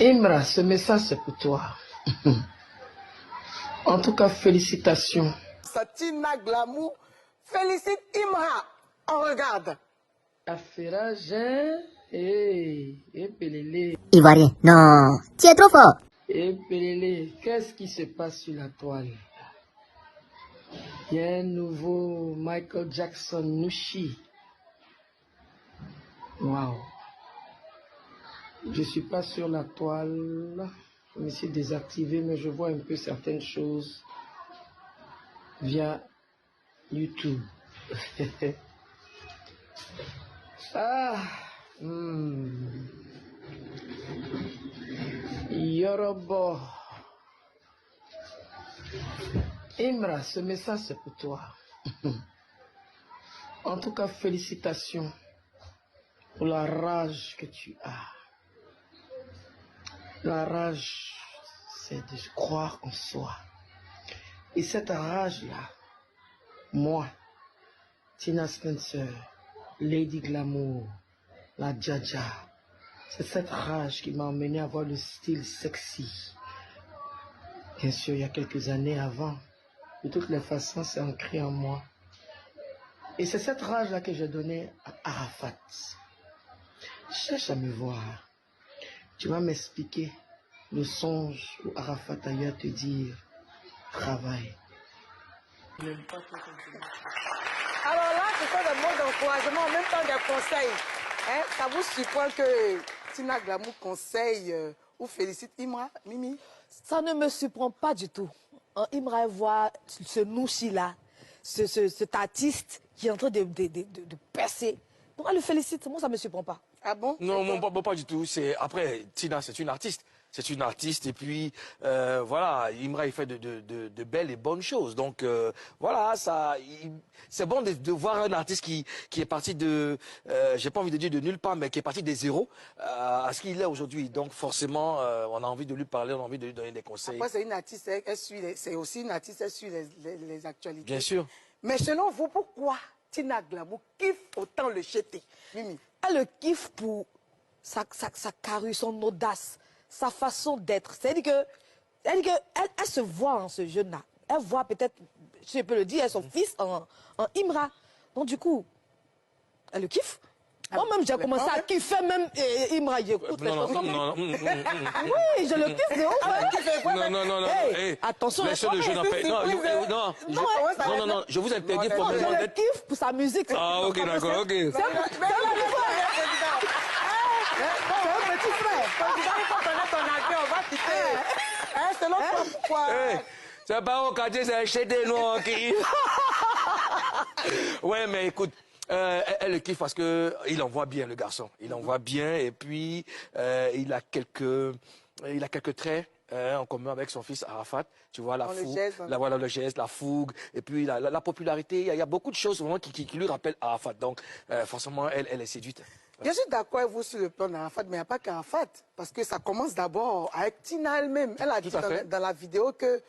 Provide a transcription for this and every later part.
Imra, ce message c'est pour toi. En tout cas, félicitations. Tina Glamour félicite Imra. On regarde. Affairage, hein? Pelélé. Ivoirien, non, tu es trop fort. Pelélé, qu'est-ce qui se passe sur la toile? Il y a un nouveau Michael Jackson Nushi. Waouh. Je suis pas sur la toile. Je me suis désactivé, mais je vois un peu certaines choses via YouTube. Ah. Yoruba. Imra, ce message c'est pour toi. En tout cas, félicitations pour la rage que tu as. La rage, c'est de croire en soi. Et cette rage-là, moi, Tina Spencer, Lady Glamour, la Jaja, c'est cette rage qui m'a emmené à avoir le style sexy. Bien sûr, il y a quelques années avant. De toutes les façons, c'est ancré en moi. Et c'est cette rage-là que j'ai donnée à Arafat. Cherche à me voir. Tu vas m'expliquer le songe où Arafat a eu à te dire travail. Alors là, ce sont des mots d'encouragement, en même temps des conseils. Hein? Ça vous surprend que Tina Glamour conseille ou félicite Imra, Mimi? Ça ne me surprend pas du tout. Imra voit ce Nushi-là, cet artiste qui est en train de percer. Donc elle le félicite, moi ça ne me surprend pas. Ah bon? Non, pas du tout. Après, Tina, c'est une artiste. C'est une artiste et puis voilà, Imra il fait de belles et bonnes choses. Donc voilà, c'est bon de voir un artiste qui est parti de, j'ai pas envie de dire de nulle part, mais qui est parti des zéros à ce qu'il est aujourd'hui. Donc forcément, on a envie de lui parler, on a envie de lui donner des conseils. Après, c'est une artiste, c'est aussi une artiste, elle suit les actualités. Bien sûr. Mais selon vous, pourquoi Tina Glamour kiffe autant le jeter, Mimi? Elle le kiffe pour sa carrure, son audace, sa façon d'être. C'est-à-dire qu'elle se voit en ce jeune-là. Elle voit peut-être, je peux le dire, son fils en Imra. Donc du coup, elle le kiffe. Moi-même, j'ai commencé à kiffer même Imra. J'écoute les chansons. Oui, je le kiffe de ouf. Non. Hey, attention. Laissez le jeune en paix. Non, je vous interdis formellement Je le d'être... kiffe pour sa musique. Ah, ok, d'accord, ok. C'est un petit frère. Président, il faut connaître ton avis, on va quitter. Selon toi, pourquoi? C'est pas au quartier, c'est chez des noirs qui... Ouais, mais écoute, elle le kiffe parce que il en voit bien, le garçon. Il en voit bien et puis il a quelques traits en commun avec son fils Arafat. Tu vois, la fougue, le geste, la fougue, et puis la popularité. Il y a beaucoup de choses vraiment qui lui rappellent Arafat. Donc, forcément, elle est séduite. Je suis d'accord avec vous sur le plan d'Arafat, mais il n'y a pas qu'Arafat. Parce que ça commence d'abord avec Tina elle-même. Elle a dit dans la vidéo qu'elle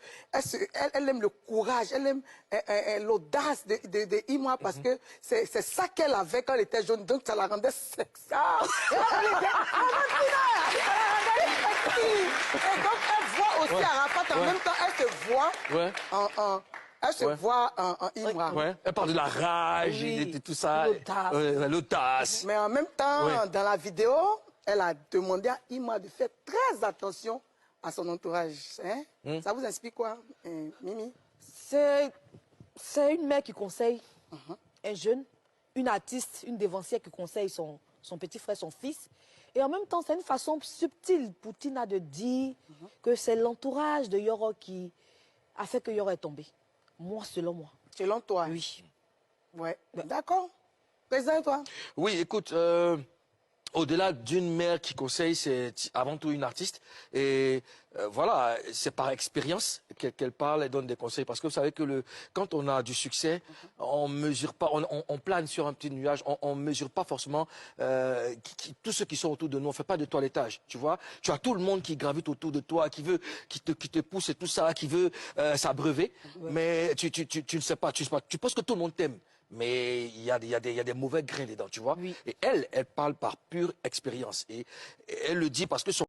aime le courage, elle aime l'audace de Imra parce que c'est ça qu'elle avait quand elle était jeune. Donc ça la rendait sexy. Et donc elle voit aussi Arafat en même temps, elle se voit Elle se voit en Imra. Elle parle de la rage, de tout ça. L'audace. Mais en même temps, dans la vidéo, elle a demandé à Imra de faire très attention à son entourage. Hein? Ça vous explique quoi, Mimi? C'est une mère qui conseille un jeune, une artiste, une dévancière qui conseille son petit frère, son fils. Et en même temps, c'est une façon subtile pour Tina de dire que c'est l'entourage de Yoro qui a fait que Yoro est tombé. Moi, selon moi. Selon toi? Oui. Ouais. D'accord. Président, toi? Oui, écoute, au-delà d'une mère qui conseille, c'est avant tout une artiste. Et voilà, c'est par expérience qu'elle parle et donne des conseils. Parce que vous savez que quand on a du succès, on mesure pas, on plane sur un petit nuage, on mesure pas forcément tous ceux qui sont autour de nous. On fait pas de toilettage, tu vois. Tu as tout le monde qui gravite autour de toi, qui te pousse et tout ça, qui veut s'abreuver. Mais tu ne sais pas, tu penses que tout le monde t'aime. Mais il y a des mauvais grains dedans, tu vois. Et elle parle par pure expérience. Et elle le dit parce que son